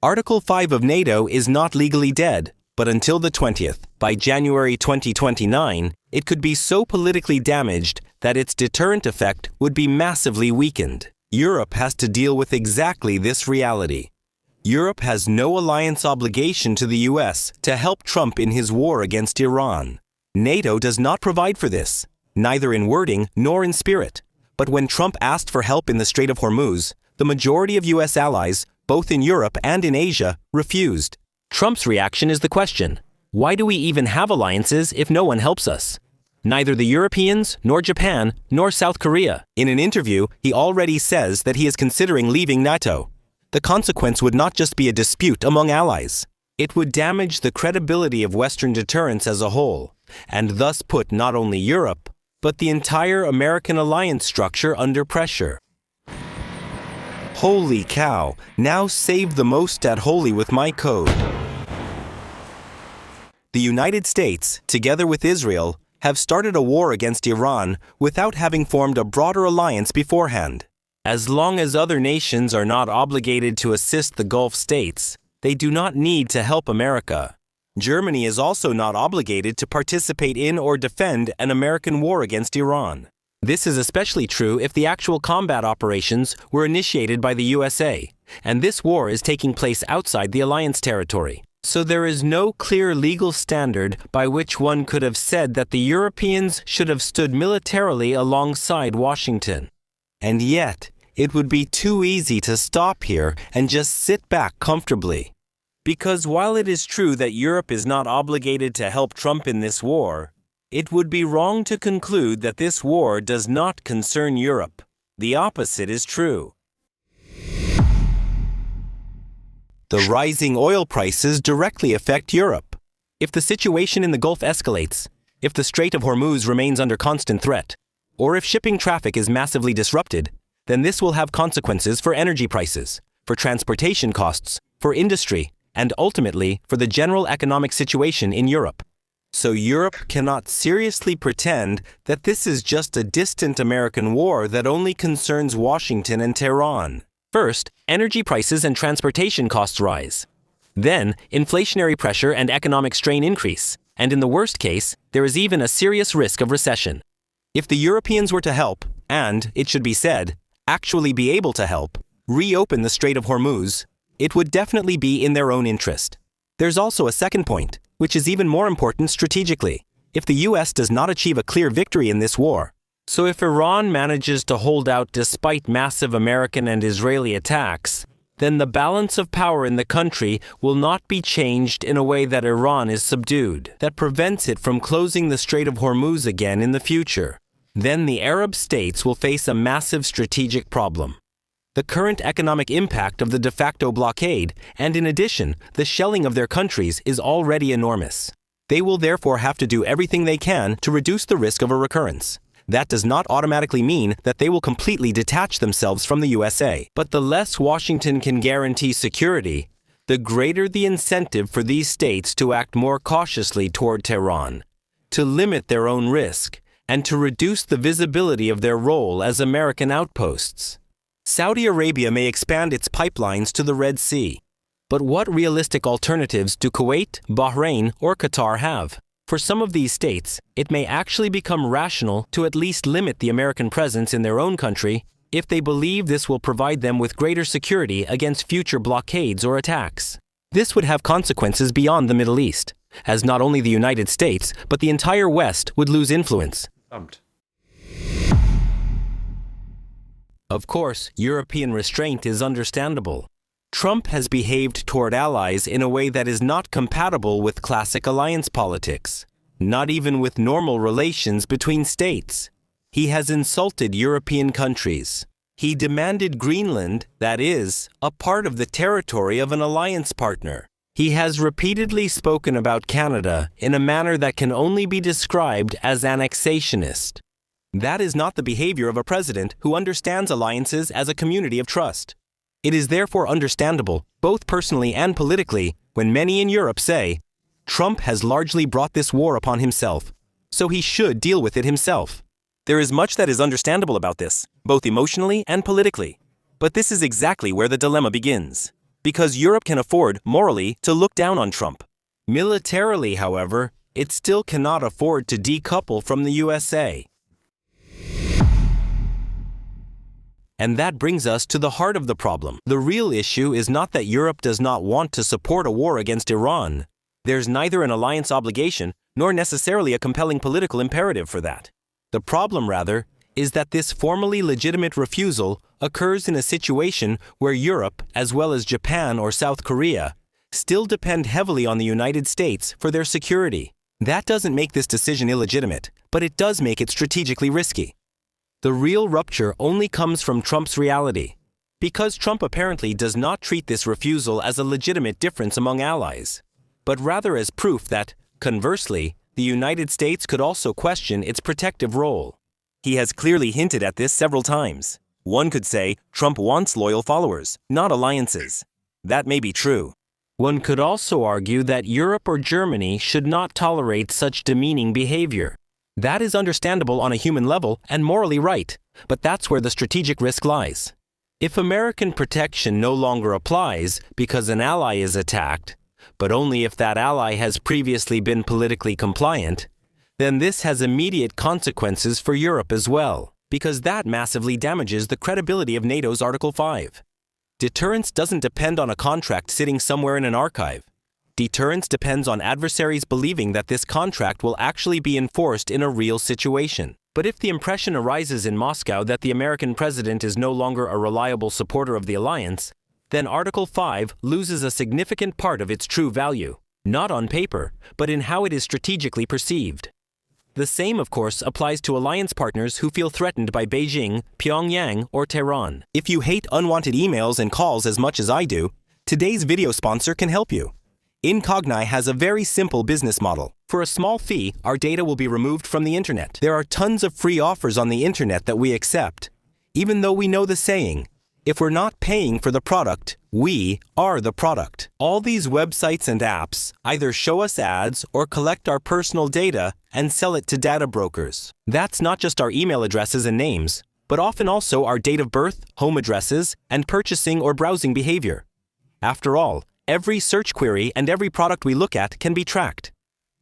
Article 5 of NATO is not legally dead, but until the 20th, by January 2029, it could be so politically damaged that its deterrent effect would be massively weakened. Europe has to deal with exactly this reality. Europe has no alliance obligation to the US to help Trump in his war against Iran. NATO does not provide for this, neither in wording nor in spirit. But when Trump asked for help in the Strait of Hormuz, the majority of US allies, both in Europe and in Asia, refused. Trump's reaction is the question: why do we even have alliances if no one helps us? Neither the Europeans, nor Japan, nor South Korea. In an interview, he already says that he is considering leaving NATO. The consequence would not just be a dispute among allies. It would damage the credibility of Western deterrence as a whole, and thus put not only Europe, but the entire American alliance structure under pressure. Holy cow, now save the most at Holy with my code. The United States, together with Israel, have started a war against Iran without having formed a broader alliance beforehand. As long as other nations are not obligated to assist the Gulf states, they do not need to help America. Germany is also not obligated to participate in or defend an American war against Iran. This is especially true if the actual combat operations were initiated by the USA, and this war is taking place outside the alliance territory. So there is no clear legal standard by which one could have said that the Europeans should have stood militarily alongside Washington. And yet, it would be too easy to stop here and just sit back comfortably. Because while it is true that Europe is not obligated to help Trump in this war, it would be wrong to conclude that this war does not concern Europe. The opposite is true. The rising oil prices directly affect Europe. If the situation in the Gulf escalates, if the Strait of Hormuz remains under constant threat, or if shipping traffic is massively disrupted, then this will have consequences for energy prices, for transportation costs, for industry, and ultimately for the general economic situation in Europe. So Europe cannot seriously pretend that this is just a distant American war that only concerns Washington and Tehran. First, energy prices and transportation costs rise. Then, inflationary pressure and economic strain increase, and in the worst case, there is even a serious risk of recession. If the Europeans were to help, and, it should be said, actually be able to help, reopen the Strait of Hormuz, it would definitely be in their own interest. There's also a second point, which is even more important strategically. If the US does not achieve a clear victory in this war, so if Iran manages to hold out despite massive American and Israeli attacks, then the balance of power in the country will not be changed in a way that Iran is subdued, that prevents it from closing the Strait of Hormuz again in the future. Then the Arab states will face a massive strategic problem. The current economic impact of the de facto blockade, and in addition, the shelling of their countries is already enormous. They will therefore have to do everything they can to reduce the risk of a recurrence. That does not automatically mean that they will completely detach themselves from the USA. But the less Washington can guarantee security, the greater the incentive for these states to act more cautiously toward Tehran, to limit their own risk, and to reduce the visibility of their role as American outposts. Saudi Arabia may expand its pipelines to the Red Sea. But what realistic alternatives do Kuwait, Bahrain, or Qatar have? For some of these states, it may actually become rational to at least limit the American presence in their own country if they believe this will provide them with greater security against future blockades or attacks. This would have consequences beyond the Middle East, as not only the United States, but the entire West would lose influence. Of course, European restraint is understandable. Trump has behaved toward allies in a way that is not compatible with classic alliance politics, not even with normal relations between states. He has insulted European countries. He demanded Greenland, that is, a part of the territory of an alliance partner. He has repeatedly spoken about Canada in a manner that can only be described as annexationist. That is not the behavior of a president who understands alliances as a community of trust. It is therefore understandable, both personally and politically, when many in Europe say, Trump has largely brought this war upon himself, so he should deal with it himself. There is much that is understandable about this, both emotionally and politically. But this is exactly where the dilemma begins. because Europe can afford, morally, to look down on Trump. Militarily, however, it still cannot afford to decouple from the USA. And that brings us to the heart of the problem. The real issue is not that Europe does not want to support a war against Iran. There's neither an alliance obligation nor necessarily a compelling political imperative for that. The problem, rather, is that this formally legitimate refusal occurs in a situation where Europe, as well as Japan or South Korea, still depend heavily on the United States for their security. That doesn't make this decision illegitimate, but it does make it strategically risky. The real rupture only comes from Trump's reality, because Trump apparently does not treat this refusal as a legitimate difference among allies, but rather as proof that, conversely, the United States could also question its protective role. He has clearly hinted at this several times. One could say Trump wants loyal followers, not alliances. That may be true. One could also argue that Europe or Germany should not tolerate such demeaning behavior. That is understandable on a human level and morally right, but that's where the strategic risk lies. If American protection no longer applies because an ally is attacked, but only if that ally has previously been politically compliant, then this has immediate consequences for Europe as well, because that massively damages the credibility of NATO's Article 5. Deterrence doesn't depend on a contract sitting somewhere in an archive. Deterrence depends on adversaries believing that this contract will actually be enforced in a real situation. But if the impression arises in Moscow that the American president is no longer a reliable supporter of the alliance, then Article 5 loses a significant part of its true value, not on paper, but in how it is strategically perceived. The same, of course, applies to alliance partners who feel threatened by Beijing, Pyongyang, or Tehran. If you hate unwanted emails and calls as much as I do, today's video sponsor can help you. Autonomy has a very simple business model. For a small fee, our data will be removed from the internet. There are tons of free offers on the internet that we accept, even though we know the saying, if we're not paying for the product, we are the product. All these websites and apps either show us ads or collect our personal data and sell it to data brokers. That's not just our email addresses and names, but often also our date of birth, home addresses, and purchasing or browsing behavior. After all, every search query and every product we look at can be tracked.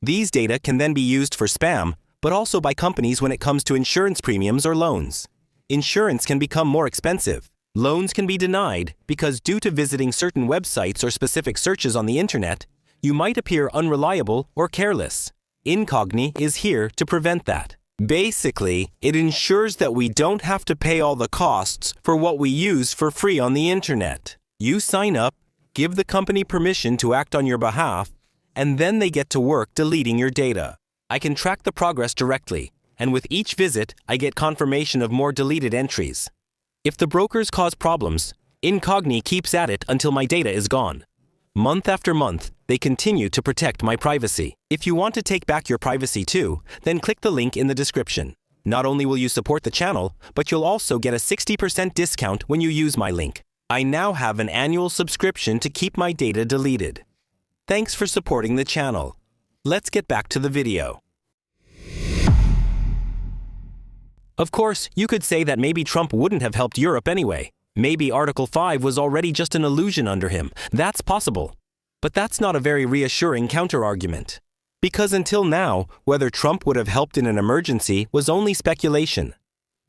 These data can then be used for spam, but also by companies when it comes to insurance premiums or loans. Insurance can become more expensive. Loans can be denied because due to visiting certain websites or specific searches on the internet, you might appear unreliable or careless. Autonomy is here to prevent that. Basically, it ensures that we don't have to pay all the costs for what we use for free on the internet. You sign up, give the company permission to act on your behalf, and then they get to work deleting your data. I can track the progress directly, and with each visit, I get confirmation of more deleted entries. If the brokers cause problems, Autonomy keeps at it until my data is gone. Month after month, they continue to protect my privacy. If you want to take back your privacy too, then click the link in the description. Not only will you support the channel, but you'll also get a 60% discount when you use my link. I now have an annual subscription to keep my data deleted. Thanks for supporting the channel. Let's get back to the video. Of course, you could say that maybe Trump wouldn't have helped Europe anyway. Maybe Article 5 was already just an illusion under him. That's possible. But that's not a very reassuring counter-argument. Because until now, whether Trump would have helped in an emergency was only speculation.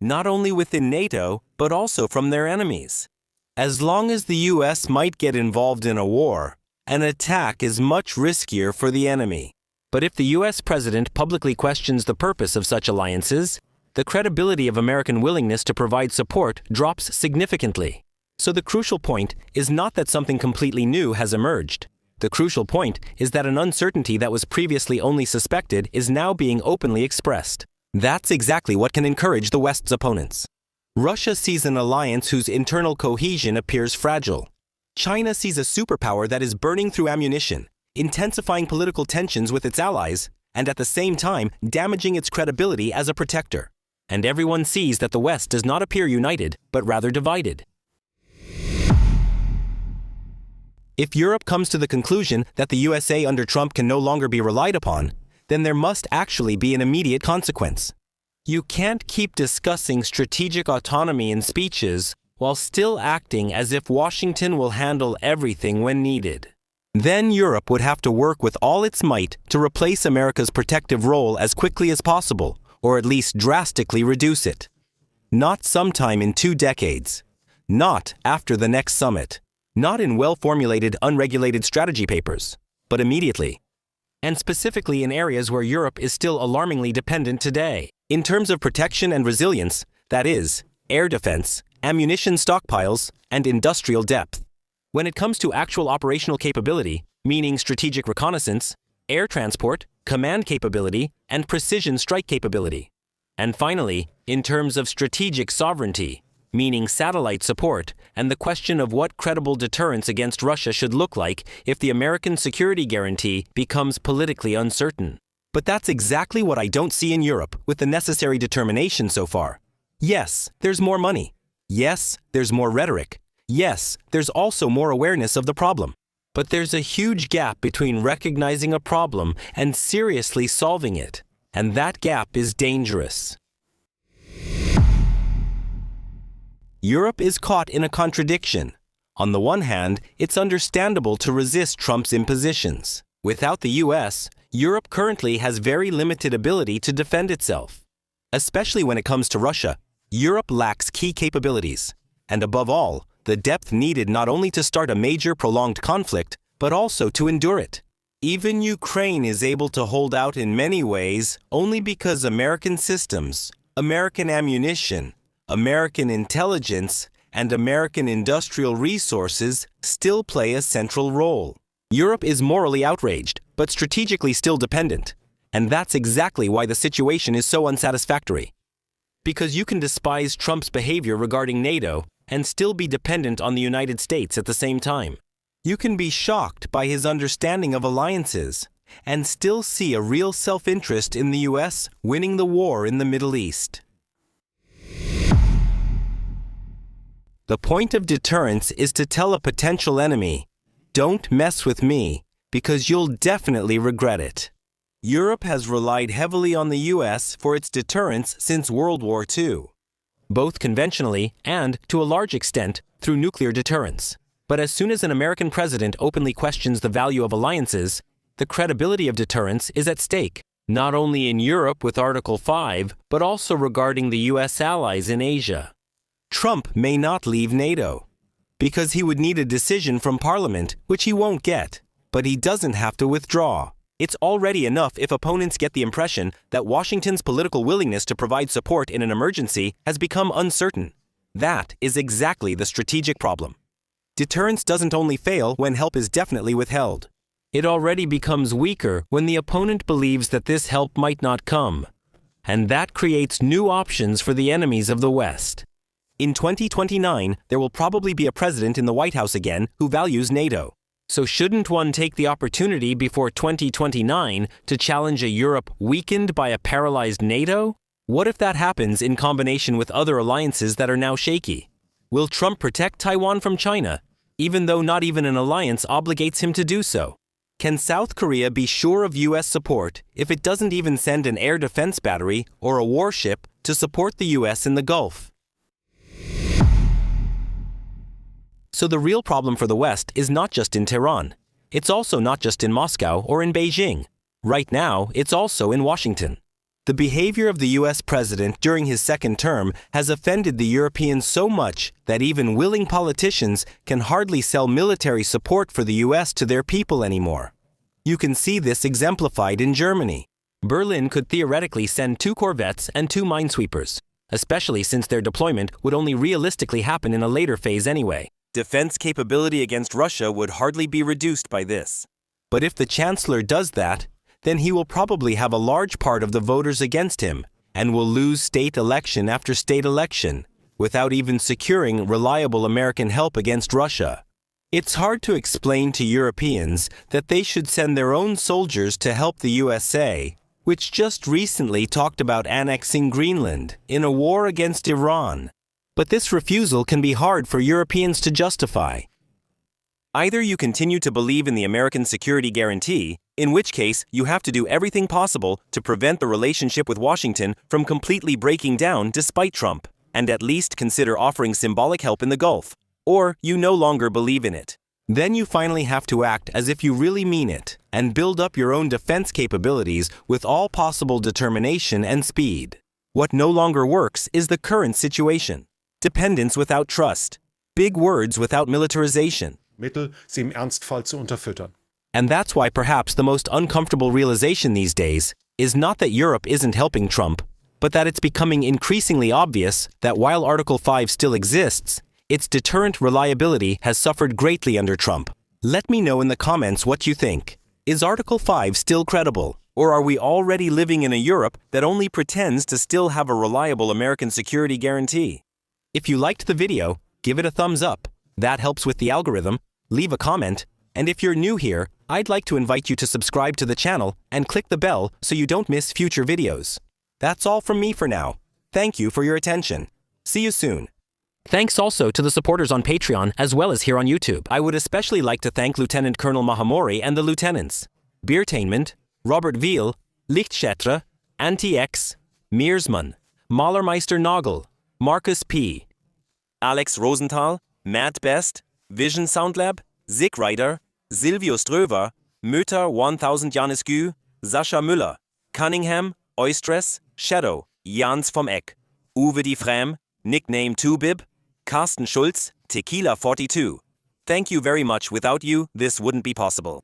Not only within NATO, but also from their enemies. As long as the US might get involved in a war, an attack is much riskier for the enemy. But if the US president publicly questions the purpose of such alliances, the credibility of American willingness to provide support drops significantly. So the crucial point is not that something completely new has emerged. The crucial point is that an uncertainty that was previously only suspected is now being openly expressed. That's exactly what can encourage the West's opponents. Russia sees an alliance whose internal cohesion appears fragile. China sees a superpower that is burning through ammunition, intensifying political tensions with its allies, and at the same time damaging its credibility as a protector. And everyone sees that the West does not appear united, but rather divided. If Europe comes to the conclusion that the USA under Trump can no longer be relied upon, then there must actually be an immediate consequence. You can't keep discussing strategic autonomy in speeches while still acting as if Washington will handle everything when needed. Then Europe would have to work with all its might to replace America's protective role as quickly as possible, or at least drastically reduce it. Not sometime in 2 decades. Not after the next summit. Not in well-formulated, unregulated strategy papers, but immediately. And specifically in areas where Europe is still alarmingly dependent today. In terms of protection and resilience, that is, air defense, ammunition stockpiles, and industrial depth. When it comes to actual operational capability, meaning strategic reconnaissance, air transport, command capability, and precision strike capability. And finally, in terms of strategic sovereignty, meaning satellite support, and the question of what credible deterrence against Russia should look like if the American security guarantee becomes politically uncertain. But that's exactly what I don't see in Europe with the necessary determination so far. Yes, there's more money. Yes, there's more rhetoric. Yes, there's also more awareness of the problem. But there's a huge gap between recognizing a problem and seriously solving it. And that gap is dangerous. Europe is caught in a contradiction. On the one hand, it's understandable to resist Trump's impositions. Without the US, Europe currently has very limited ability to defend itself. Especially when it comes to Russia, Europe lacks key capabilities. And above all, the depth needed not only to start a major prolonged conflict, but also to endure it. Even Ukraine is able to hold out in many ways only because American systems, American ammunition, American intelligence, and American industrial resources still play a central role. Europe is morally outraged, but strategically still dependent. And that's exactly why the situation is so unsatisfactory. Because you can despise Trump's behavior regarding NATO and still be dependent on the United States at the same time. You can be shocked by his understanding of alliances and still see a real self-interest in the US winning the war in the Middle East. The point of deterrence is to tell a potential enemy, don't mess with me, because you'll definitely regret it. Europe has relied heavily on the US for its deterrence since World War II. Both conventionally and, to a large extent, through nuclear deterrence. But as soon as an American president openly questions the value of alliances, the credibility of deterrence is at stake, not only in Europe with Article 5, but also regarding the US allies in Asia. Trump may not leave NATO, because he would need a decision from Parliament, which he won't get, but he doesn't have to withdraw. It's already enough if opponents get the impression that Washington's political willingness to provide support in an emergency has become uncertain. That is exactly the strategic problem. Deterrence doesn't only fail when help is definitely withheld. It already becomes weaker when the opponent believes that this help might not come. And that creates new options for the enemies of the West. In 2029, there will probably be a president in the White House again who values NATO. So shouldn't one take the opportunity before 2029 to challenge a Europe weakened by a paralyzed NATO? What if that happens in combination with other alliances that are now shaky? Will Trump protect Taiwan from China, even though not even an alliance obligates him to do so? Can South Korea be sure of US support if it doesn't even send an air defense battery or a warship to support the US in the Gulf? So the real problem for the West is not just in Tehran. It's also not just in Moscow or in Beijing. Right now, it's also in Washington. The behavior of the US president during his second term has offended the Europeans so much that even willing politicians can hardly sell military support for the US to their people anymore. You can see this exemplified in Germany. Berlin could theoretically send 2 corvettes and 2 minesweepers, especially since their deployment would only realistically happen in a later phase anyway. Defense capability against Russia would hardly be reduced by this. But if the chancellor does that, then he will probably have a large part of the voters against him and will lose state election after state election without even securing reliable American help against Russia. It's hard to explain to Europeans that they should send their own soldiers to help the USA, which just recently talked about annexing Greenland in a war against Iran. But this refusal can be hard for Europeans to justify. Either you continue to believe in the American security guarantee, in which case you have to do everything possible to prevent the relationship with Washington from completely breaking down despite Trump. and at least consider offering symbolic help in the Gulf, or you no longer believe in it. Then you finally have to act as if you really mean it and build up your own defense capabilities with all possible determination and speed. What no longer works is the current situation. Dependence without trust. Big words without militarization. Mittel, sie im Ernstfall zu unterfüttern. And that's why perhaps the most uncomfortable realization these days is not that Europe isn't helping Trump, but that it's becoming increasingly obvious that while Article 5 still exists, its deterrent reliability has suffered greatly under Trump. Let me know in the comments what you think. Is Article 5 still credible, or are we already living in a Europe that only pretends to still have a reliable American security guarantee? If you liked the video, give it a thumbs up. That helps with the algorithm. Leave a comment, and if you're new here, I'd like to invite you to subscribe to the channel and click the bell so you don't miss future videos. That's all from me for now. Thank you for your attention. See you soon. Thanks also to the supporters on Patreon as well as here on YouTube. I would especially like to thank Lieutenant Colonel Mahamori and the lieutenants, Beertainment, Robert Veal, Lichtschetre, Anti-X, Meersman, Malermeister Noggle, Marcus P., Alex Rosenthal, Matt Best, Vision Soundlab, Zig Rider, Silvio Ströver, Möter 1000 Janisgu, Sascha Müller, Cunningham, Oistress, Shadow, Jans vom Eck, Uwe die Fram, Nickname 2Bib, Carsten Schulz, Tequila 42. Thank you very much. Without you, this wouldn't be possible.